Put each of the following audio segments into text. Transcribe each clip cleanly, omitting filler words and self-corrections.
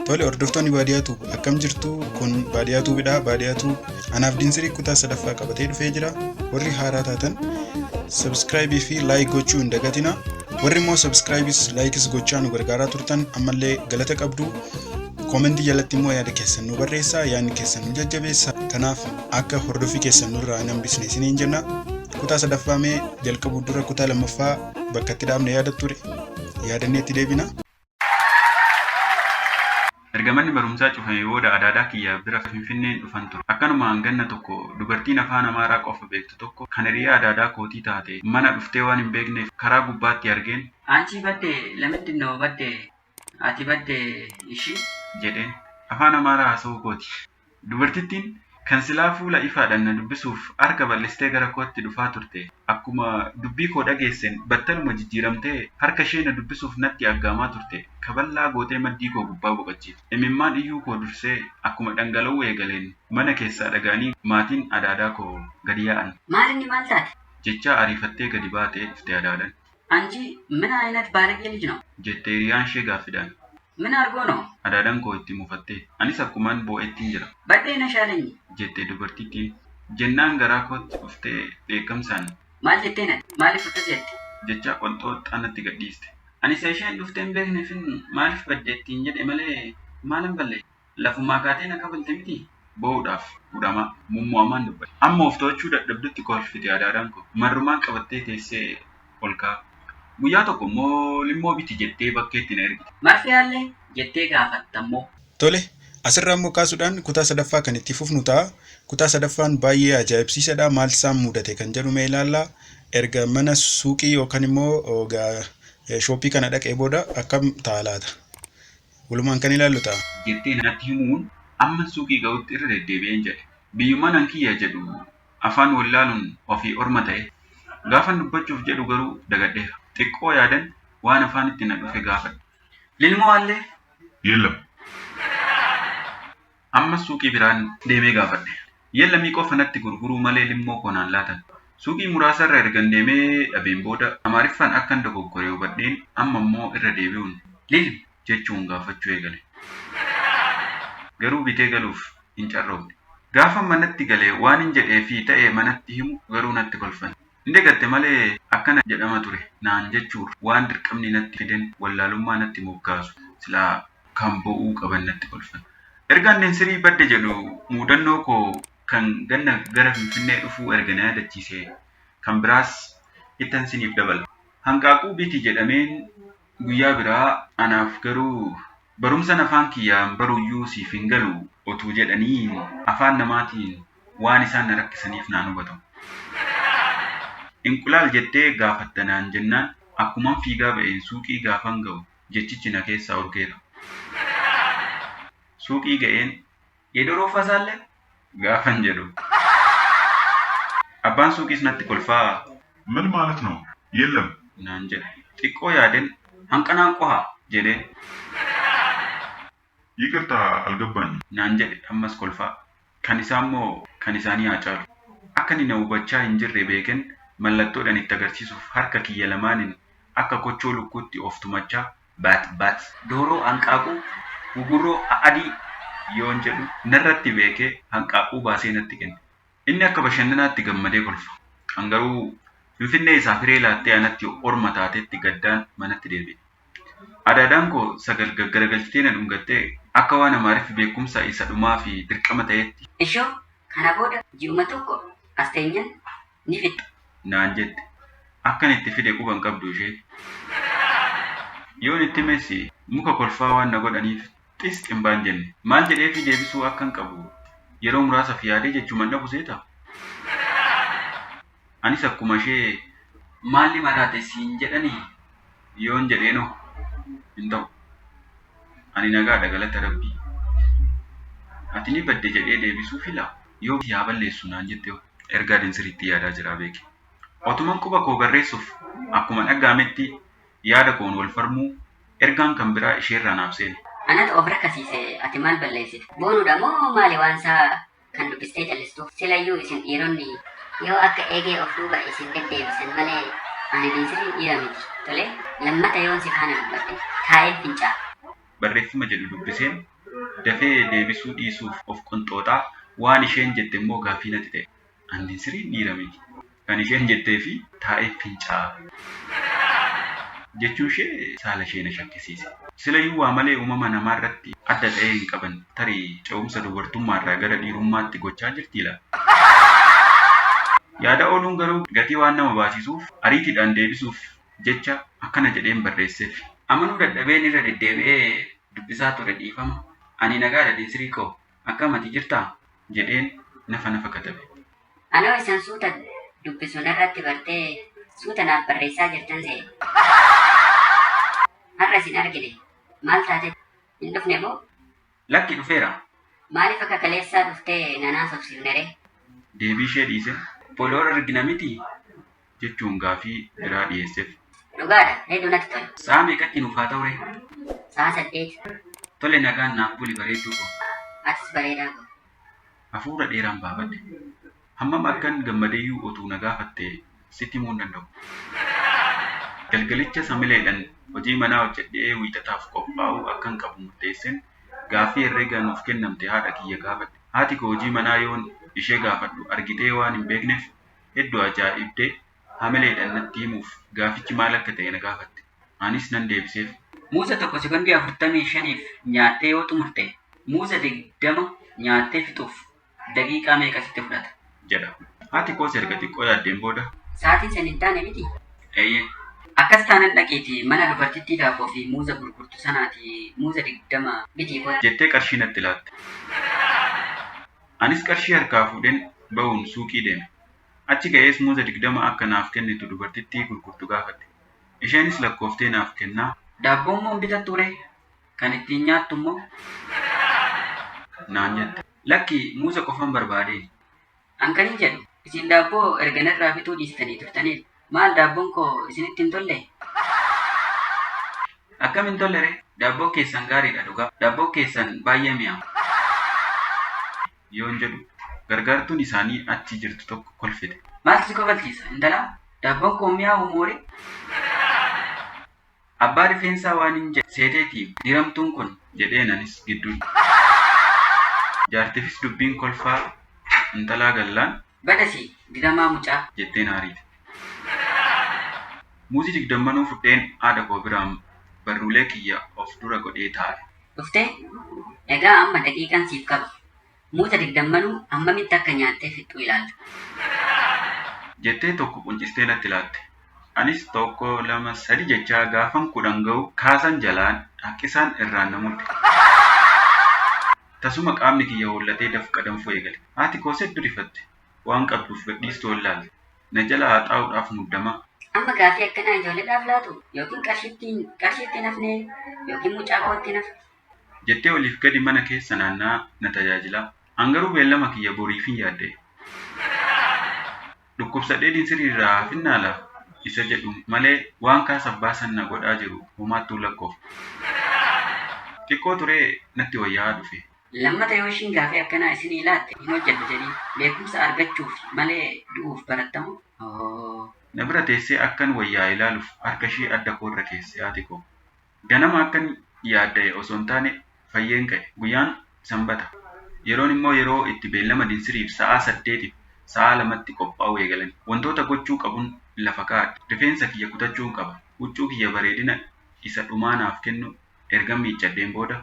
Tole hordoftoonni baadiyyaatu akkam jirtu kun baadiyyaatu bidhaa baadiyyaatu anaaf dinsirii kutaa sadaffaa qabatee dhufee jira. Warri haaraa taatan subscribe fi like gochuu hin dagatina. Warri immoo subscribes likes gochaa nu gargaaraa turtan ammallee galata qabdu. Commenti jalatti immoo yaada keessan nu barreessaa, yaadni keessan nu jajjabeessa. Kanaaf akka hordofii keessan nurraa hin hambisne isiniin jenna. Kutaa sadaffaa mee jalqabuu dura kutaa lammaffaa bakka itti dhaabne yaada ture yaadannee itti deebina. Ergamanni barumsaa cufamee booda adaadaa kiyya bira Finfinneen dhufan ture. Akkanuma hanganna tokko dubartiin afaan Amaaraa qofa beektu tokko kan hiriyaa adaadaa kootii taate mana dhuftee waan hin beekneef karaa gubbaatti argeen Anchi badde lamatti noo badde ati badde ishii jedheen afaan Amaaraa haasa'uu kooti. Dubartittiin kan silaa fuula ifaadhaan na dubbisuuf harka bal'istee gara kootti dhufaa turte. Akkuma dubbii koo dhageessen battaluma jijjiiramtee harka ishee na dubbisuuf natti aggaamaa turte. Kaballaa gootee maddii koo gubbaa boqochiifte. Imimmaan iyyuu koo dursee akkuma dhangala'uu eegaleen mana keessaa dhagaanii maatiin adaadaa koo gadi yaa'an. Maalinni maal taate? Jecha ariifattee gadi baatee dhufte adaadaan. Anchi mina ayinat baaraqee ልጅ ነው jettee hiriyaan ishee gaaffidhaan. ምን አድርጎ ነው? Adaadaan koo itti mufattee anis akkumaan boo'ettiin jira badde na shaalኝ jettee dubartittiin. Jennaan garaa kootti dhuftee dheekkamsaan maal jettee natti maaliif akkas jette? jecha qonxoo xaanatti gadhiiste. Ani isa isheen dhuftee hin beekneefin maaliif baddeettiin jedhe malee maalan balle lafumaa kaatee na kabalte miti. Boo'uudhaaf fudhamaa mummu'amaan dubbate. Amma of to'achuu dadhabdutti kolfite adaadaan koo marrumaan qabattee teessee ol ka'a. Guyyaa tokko immoo limmoo biti jettee bakkeetti na ergite. Marfiyaallee jettee gaafattammoo. Tole asirraa immoo kaasuudhaan kutaa sadaffaa kan itti fufnu ta'a. Kutaa sadaffaan baay'ee ajaa'ibsiisadha. Maal isaan mudate kan jedhu mee ilaalla. Erga mana suuqii yookaan immoo shooppii kana dhaqee booda akkam ta'a laata? Walumaan kan ilaallu ta'a. Jettee natti himuun amma suuqii ga'utti irra deddeebi'een jedhe. Biyyummaan hankiyya jedhu afaan wallaaluun ofii orma ta'e. Gaafan dubbachuuf jedhu garuu dagadheera. Xiqqoo yaadan waan afaan itti na dhufe gaafadhe. Lilmoo allee? Yeellam. Amma suuqii biraan deemee gaafadhe. Yeellamii qofa natti gurguruu malee limmoo koonaan laatan. Suuqii muraasarra ergan deemee dhabeen booda Amaariffaan akkan dogoggoree hubadheen amma immoo irra deebi'uun lilmi jechuun gaafachuu eegale. Garuu bitee galuuf hin carroomne. Gaafa manatti galee waan hin jedhee fi ta'ee manatti himu garuu natti kolfan. Inde gatte malee akkana jedhama ture naan jechuun waan dirqamni natti fiden wallaalummaa natti moggaasu silaa kan bo'uu qaban natti kolfan. Ergaan dinsirii badde jedhu muudannoo koo kan ganna gara Finfinnee dhufuu erga na yaadachiise kan biraas ittan siniif dabala. Hanqaaquu biti jedhameen guyyaa biraa anaaf garuu barumsa afaan kiyyaan baruyyuu siif hin galu otuu jedhanii afaan namaatiin waan isaan na rakkisaniif naan hubatu. Inqulaal jettee gaafattanaan jennaan akkuman fiigaa ba'een suuqii gaafan ga'u jechichi na keessaa urgeera. Suuqii ga'een Yeedoroo fasaallee? gaafan jedhu. Abbaan suuqiis natti kolfaa ምን ማለት ነው? የለም naan jedhe. Xiqqoo yaaden hanqanaan qohaa jedheen ይቅርታ አልገባኝም። naan jedhe ammas kolfaa. Kan isaa immoo kan isaanii haa caalu. Akka inni na hubachaa hin jirre beeken mallattoodhaan itti agarsiisuuf harka kiyya lamaaniin akka kochoo lukkuutti of tumachaa baat dooroo hanqaaquu gugurroo adii yoon jedhu narratti beekee hanqaaquu baasee natti kenne. Inni akka bashannanaatti gammadee kolfa. Kan garuu Finfinnee isaa firee laattee anatti orma taatetti gaddaan manatti deebi'e. Adaadaan koo sagal gaggaragalchitee na dhungattee akka waan Amaariif beekumsa isa dhumaa fi dirqama ta'etti ishoo kana booda ji'uma tokko as teenyan ni fixxa. naan jette. Akkan itti fide quban qabdu ishee. Yoon itti messi muka kolfaa waan na godhaniif xis ximbaan jenne. Maal jedheefi deebisuu akkan qabu yeroo muraasaaf yaadee jechuun dhabu seeta. Anis akkuma ishee Maalli maraate siin jedhanii? yoon jedheenoo hin ta'u. Ani nagaadha galata rabbii. Ati ni badde jedhee deebisuu filaa yoo yaa balleessu naan jette ergaa dinsiriitti yaadaa jira beeke. Otuman quba koo barreessuuf akkuma dhagaametti yaada koon wal farmuu ergaan kan biraa isheerraa naaf seene. Anatu of rakkasiise ati maal balleessite? Boonuudha moo maali waan isaa kan dubbistee callistuuf? Silayyuu isin dhiironni yoo akka eegee of duuba isin deddeebisan malee ani dinsirii dhiira miti. Tole lammata yoon si faana dubbadhe taa'een fincaa. barreeffama jedhu dubbiseen dafee deebisuu dhiisuuf of qonxooxaa waan isheen jette immoo gaaffii natti ta'e. Andiin siriin dhiira miti. Kan isheen jettee fi taa'ee fincaa'aa. Jechuun ishee saala ishee na shakkisiise. Silayyuu waa malee uumama namaa irratti adda ta'ee hin qaban tarii ce'umsa dubartummaarraa gara dhiirummaatti gochaa jirti laa. Yaada ooluun garuu gatii waan nama baasisuuf ariitiidhaan deebisuuf jecha akkana jedheen barreesseef. Amanuu dadhabeen irra deddeebi'ee dubbisaa ture dhiifama. Ani nagaa Andiin koo akkamati jirtaa jedheen nafa katabe. Anoo isan suuta dubbisuun irratti bartee suuta naaf barreessaa jirtan se'e. Har'a isin argine maal taate hin dhufne moo? Lakki dhufeera. Maaliif akka kaleessaa dhuftee nanaa sobsiifne ree? Deebii ishee dhiise. Poloora argina miti jechuun gaaffii biraa dhiyeesseef. Dhugaadha hedduu natti tole. Sa'a meeqatti nuuf haa ta'u ree? Sa'a 8. Tole nagaan naaf buli bareedduu koo. Atis bareedaa koo. Hafuura dheeraan baafadhe. Hammam akkan gammadeeyyuu otuu na gaafatte sitti himuu hin danda'u. Galgalicha samileedhaan hojii manaa hojjedhee wiixataaf qophaa'uu akkan qabu murteesseen gaaffii herreegaa nuuf kennamte haadha kiyya gaafadhe. Haati koo hojii manaa yoon ishee gaafadhu argitee waan hin beekneef hedduu ajaa'ibdee hamileedhaan natti himuuf gaafichi maal akka ta'e na gaafatte. Anis nan deebiseef. Muuza tokko sekondii 45f nyaattee yoo xumurte muuza 20 nyaattee fixuuf daqiiqaa meeqa sitti fudhata? Jedha. Haati koos erga xiqqoo yaaddeen booda. Sa'aatiin san hin taane miti? Eeyyee. Akkas taanan dhaqeeti mana dubartittii daakuu fi muuza gurgurtu sanaati muuza 20 bitii koo. Jettee qarshii natti laatte. Anis qarshii harkaa fuudheen ba'uun suuqii deeme. Achi ga'ees muuza 20 akka naaf kennitu dubartittii gurgurtu gaafadhe. Isheenis lakkooftee naaf kennaa. Daabboon moo bitattu ree? Kan ittiin nyaattu immoo? Naan jette. Lakki muuza qofan barbaadeen. Ankanii jedhu isin daabboo erga narraa bituu dhiistanii turtaniif maal daabboon koo isinitti hin tolle? Akkam hin tolle ree? Daabboo keessan gaariidha dhugaa. Daabboo keessan baay'ee mi'aawa. Yoon jedhu gargaartuun isaanii achi jirtu tokko kolfite. Maaltu si kofalchiisa intalaa? Daabboon koo mi'aawu moorii? Abbaa rifeensaa waan hin jedhe seeteetiif diramtuun kun jedheen anis gidduun. Jaartifis dubbiin kolfaa intalaa gallaan. Badasi diramaa mucaa jetteen haariite. Muuzi 20 fudheen haadha koo biraan barruulee kiyya of dura godhee taa'e. Dhuftee? Egaa amma daqiiqaan siif qaba. Muuza 20 hammamitti akka nyaattee fixxu ilaalla. Jettee tokko quncistee natti laatte. Anis 1 2 3 jechaa gaafan 10 ga'u kaasan jalaan haqqisaan irraan na mudde. Tasuma qaamni kiyya hollatee dafqa danfuu eegale. Haati koo hedduu rifatte. Waan qabduuf gadhiistuu ollaalle. Na jala haxaa'uudhaaf muddamaa. Amma gaaffii akkanaa ijoolleedhaaf laatu yookiin qarshiitti nafne yookiin mucaa kootti nafne. Jettee oliif gadi mana keessa naannaa na tajaajilaa. Angaruu beellama kiyya boriif hin yaadde. Dhukkubsadhee dinsiriirraa finnaala isa jedhu malee waan kaasa baasan na godhaa jiru homaattuu lakkoof. Xiqqoo turee natti wayyaa dhufe. Lammata yoo ishiin gaaffii akkanaa isinii laatte hin hojjedhu jedhii beekumsa argachuuf malee du'uuf barattamu. Na bira teessee akkan wayyaa ilaaluuf harka ishee adda koorra keessee haati koo. Ganama akkan yaadda'e osoo hin taane fayyeen ka'e. Guyyaan sanbata. Yeroon immoo yeroo itti beellama dinsiriif sa'a 8 sa'a 2tti qophaa'uu eegalan. Wantoota gochuu qabuun lafa kaa'adhe. Rifeensa kiyya kutachuun qaba. Huccuu kiyya bareedina isa dhumaa naaf kennu erga miiccadheen booda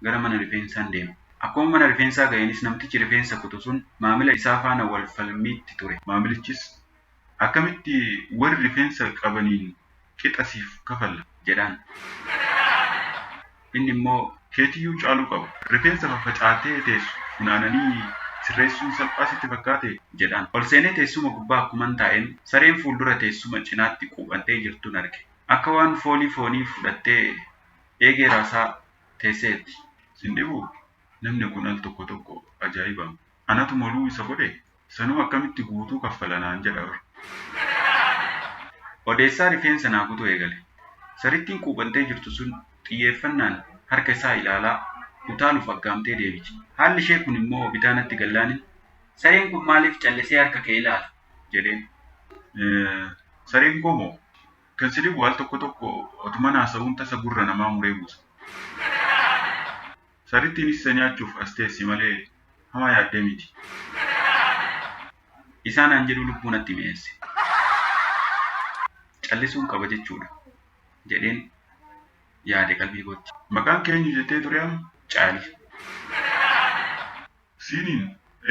gara mana rifeensaan deema. Akkuma mana rifeensaa ga'eenis namtichi rifeensa kutu sun maamila isaa faana wal falmiitti ture. Maamilichis akkamitti warri rifeensa qabaniin qixasiif kafalla jedhaan. Inni immoo keetiyyuu caaluu qaba. Rifeensa faffacaatee teessu funaananii sirreessuun salphaa sitti fakkaate jedhaan. Ol seenee teessuma gubbaa akkuman taa'een sareen fuuldura teessuma cinaatti quuphantee jirtuun arge. Akka waan foolii foonii fudhattee eegee raasaa teesseetti. Sindhibu namni kun al tokko ajaa'iba. Anatu moluu isa godhe sanuu akkamitti guutuu kaffalanaan jedha. Odeessaa rifeensa naa guutuu eegale. Sarittiin quuphantee jirtu sun xiyyeeffannaan harka isaa ilaalaa utaaluuf aggaamtee deebichi. Haalli ishee kun immoo bitaanatti gallaanin sareen kun maaliif callisee harka kee ilaala jedheen. Sareen koo moo kan sidhibu al tokko otuma naasa'uun tasa gurra namaa muree buusa. Sarittiinis isa nyaachuuf as teessi malee hamaa yaaddee miti. Isaanaan jedhu lubbuu natti mi'eesse. Callisuun qaba jechuudha jedheen yaade qalbii kootti. Maqaan keenyu jettee ture amma Caali. siiniin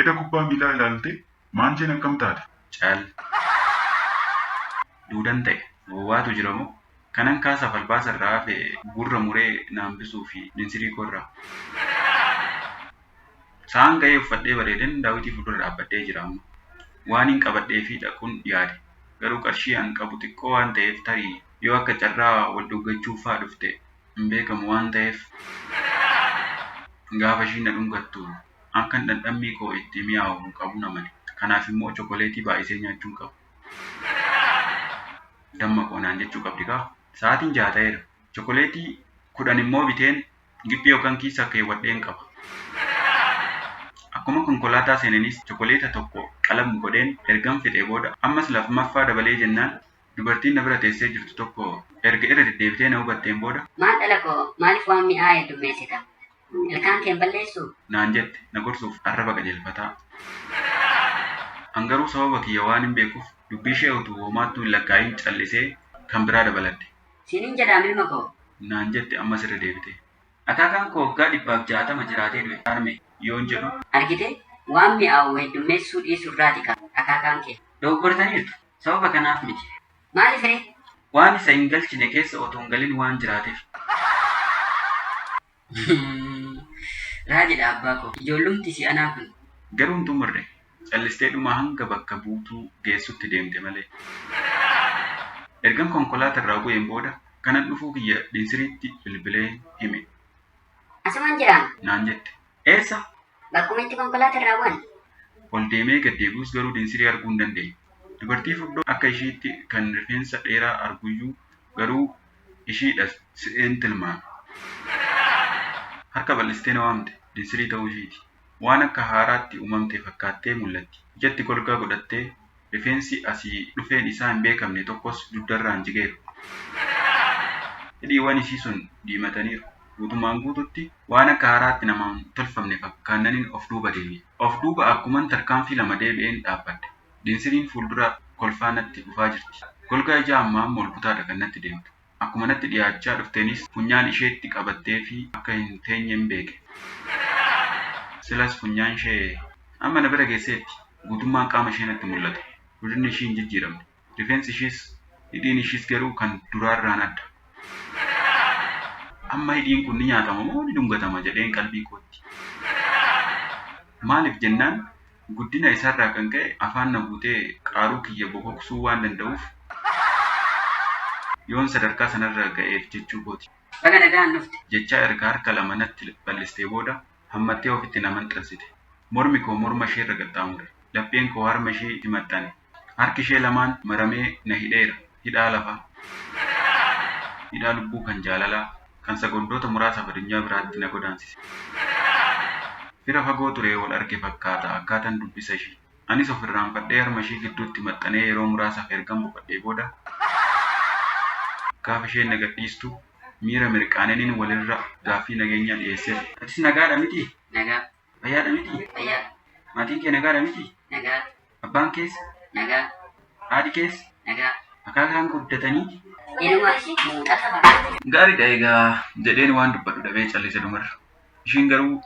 eda kubbaa miilaa ilaalte maan jeen akkam taate? Caali. Duudan ta'e gowwaatu jira moo? Kanan kaasa falbaasa irraa hafe gurra muree naambisuu fi dinsirii koorraa. Sa'aan ga'ee uffadhee bareeden daawitii fuuldura dhaabbadhee jira amma. Waan hin qabadhee fi dhaquun yaade. Garuu qarshii an qabu xiqqoo waan ta'eef tarii yoo akka carraa wal dhuggachuuf fa'aa dhufte hin beekamu waan ta'eef gaafa ishii na dhungattu akkan dhandhammii koo itti mi'aawu qabu namani. Kanaaf immoo chokoleetii baay'isee nyaachuun qabu. Damma qoonaan jechuu qabdi kaa. Sa'aatiin 6 ta'eera. Chokoleetii 10 immoo biteen giphii yookaan kiisa keewwadheen qaba. Akkuma konkolaataa seenanis chokoleeta tokko qalam godheen ergan fixee booda ammas lafumaffaa dabalee jennaan dubartiin na bira teessee jirtu tokko erga irra deddeebitee na hubatteen booda Maal dhala koo maaliif waan mi'aa heddummeessita? Ilkaan kee balleessu? naan jette na gorsuuf arraba qajeelfataa. An garuu sababa kiyya waan hin beekuuf dubbii ishee utuu homaattuu hin lakkaa'iin callisee kan biraa dabaladde. Siiniin jedhaam ilma koo. Naan jette ammas irra deebite. Akaakaan koo waggaa 160 jiraatee du'e arme yoon jedhu Argite waan mi'aawu heddummeessuu dhiisuu irraati qaba akaakaan kee. dogoggortaniirtu. Sababa kanaaf miti. Maaliif ree? Waan isa hin galchine keessa otoo hin galin waan jiraateef. Raajidha abbaa koo. Ijoollumti si anaa kun. Garuu hin xumurre callistee dhuma hanga bakka buutuu geessutti deemte malee. Ergan konkolaataa irraa bu'een booda kanan dhufuu kiyya dinsiriitti bilbilee hime. Asumaan jiraan? Naan jette. Eessa? Bakkuma itti konkolaataa irraa bu'an? Ol deemee gad deebi'us garuu dinsirii arguu hin dandeenye. Dubartii furdoo akka ishiitti kan rifeensa dheeraa arguyyuu garuu ishiidha si'een tilmaame. Harka bal'istee na waamte dinsirii ta'uu ishiiti. Waan akka haaraatti uumamte fakkaattee mul'atti. Ijatti golgaa godhattee rifeensi asii dhufeen isaa hin beekamne tokkos dugdarraan jigeeru. Hidhiiwwan ishii sun diimataniiru. Guutumaan guututti waan akka haaraatti namaan tolfamne fakkaannaniin of duuba deebi'e. Of duuba akkuman tarkaanfii 2 deebi'een dhaabbadde. Dinsiriin fuuldura kolfaa natti dhufaa jirti. Golgaa ijaa ammaa ol butaadha kan natti deemtu. Akkuma natti dhiyaachaa dhufteenis funyaan isheetti qabattee fi akka hin teenye hin beeke. Silas funyaan ishee amma na bira geesseetti. Guutummaan qaama ishee natti mul'ata. Guddinni ishii hin jijjiiramne. Rifeensi ishiis hidhiin ishiis garuu kan duraarraan adda. Amma hidhiin kun ni nyaatama moo ni dhungatama jedheen qalbii kootti. Maaliif jennaan guddina isaarraa kan ka'e afaan na buutee qaaruu kiyya bokoksuu waan danda'uuf yoon sadarkaa sanarra ga'eef jechuu kooti. Baga nagaan dhufte. Jechaa erga harka 2 natti bal'istee booda hammattee ofitti na maxxansite. Mormi koo morma ishee irra qaxxaamure. Lapheen koo harma ishee itti maxxane. Harki ishee lamaan maramee na hidheera. Hidhaa lafaa. Hidhaa lubbuu kan jaalalaa kan sekoondoota muraasaaf addunyaa biraatti na godaansise. Fira fagoo ture wal arge fakkaata akkaataan dubbisa ishee. Anis ofirraanfadhee harma ishee gidduutti maxxanee yeroo muraasaaf ergan boqodhee booda gaafa isheen na gadhiistu miira mirqaananiin walirra gaaffii nageenyaa dhiyeesseera. Atis nagaadha miti? Nagaa. Fayyaadha miti? Fayyaa. Maatiin kee nagaadha miti? Nagaa. Abbaan keessa? Nagaa. Haadhi keessa? Nagaa. Akaakaan guddatanii? Inuma muuxata fakkaata. Gaariidha egaa jedheen waan dubbadhu dhabee callise dhumarra. Ishiin garuu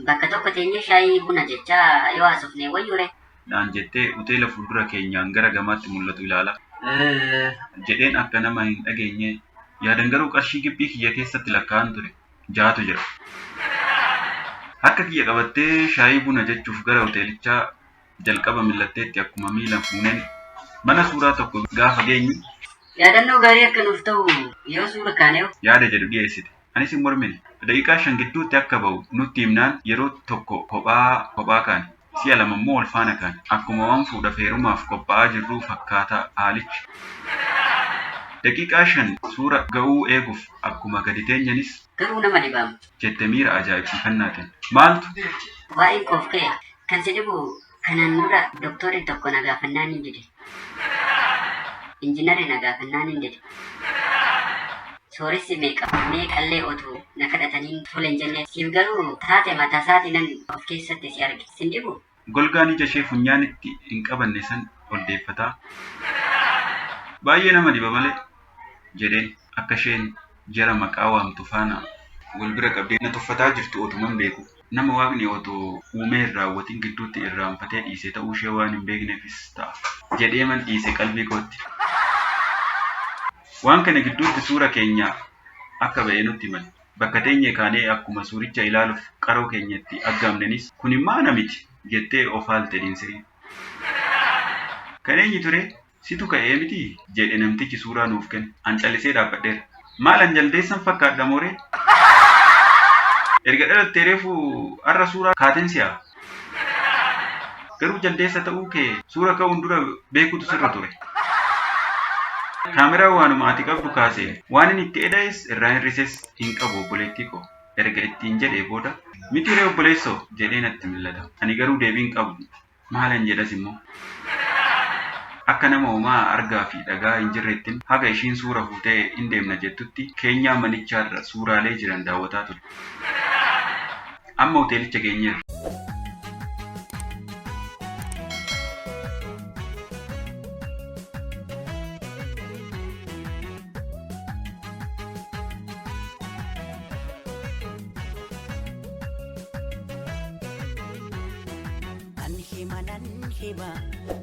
Bakka tokko teenyee shaayii buna jechaa yoo haasofne wayyure. naan jettee hoteela fuuldura keenyaan gara gamaatti mul'atu ilaala. Jedheen akka nama hin dhageenye yaadan garuu qarshii gibbii kiyya keessatti lakkaa'an ture. 6tu jira. Harka kiyya qabattee shaayii buna jechuuf gara hoteelichaa jalqaba millatteetti akkuma miila fuuneen mana suuraa tokko gaafa geenyu Yaadannoo gaarii akka nuuf ta'u yoo suura kaaneewu. yaada jedhu dhiyeessite. Anis hin mormine. Daqiiqaa 5 gidduutti akka ba'u nutti himnaan yeroo tokko kophaa kaane. Si'a 2 immoo ol faana kaane. Akkuma waan fuudha feerumaaf qophaa'aa jirru fakkaata haalichi. Daqiiqaa 5 suura ga'uu eeguuf akkuma gadi teenyanis Garuu nama dhibaamu. jette miira ajaa'ibsiifannaatiin. Maaltu? Waa'een koof ka'e kan si dhibu kanaan dura doktorri tokko na gaafannaan hin jedhe. Injiinarri na gaafannaan hin jedhe. sooressi meeqallee otuu na kadhatanii tole hin jenne siif garuu taate mataa isaatii nan of keessatti si arge sin dhibu. Golgaan ija ishee funyaanitti hin qabanne san oldeeffataa. Baay'ee nama dhiba malee jedhee akka isheen jara maqaa waamtu faana wal bira qabdee na tuffataa jirtu otuman beeku. Nama waaqni otoo uumee hin raawwatiin gidduutti irraanfatee dhiise ta'uu ishee waan hin beekneefis ta'a jedhee man dhiise qalbii kootti. Waan kana gidduutti suura keenya akka ba'ee nutti himan. Bakka teenye kaanee akkuma suuricha ilaaluuf qaroo keenyatti aggaamnanis kun immoo ana miti jettee of haalte Diinsirii. Kan eenyu ture situ ka'ee miti jedhe namtichi suuraa nuuf kenne. An callisee dhaabbadheera. Maal an jaldeessan fakkaadha mooree? Erga dhalattee reefu har'a suuraa kaateen si'a. Garuu jaldeessa ta'uu kee suura ka'uun dura beekutu sirra ture. Kaameraa waanuma ati qabdu kaasee waan inni itti eda'es irraa hir'ises hin qabu obboleettii koo. Erga ittiin jedhee booda miti ree obboleessoo jedhee natti millata. Ani garuu deebiin qabu maalan jedhas immoo. Akka nama homaa argaa fi dhagaa hin jirrettiin haga ishiin suura fuutee hin deemna jettutti keenyaa manichaarra suuraalee jiran daawwataa ture. Amma hoteelicha geenyeerra.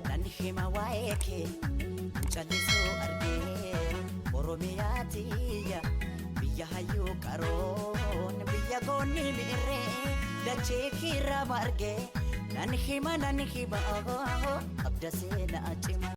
Nan hima waa'ee kee callisuu argee Oromiyaa tiyya biyya hayyuu qaroon biyya goonni miirree dachee kiirra margee nan hima abda seenaa cimaa.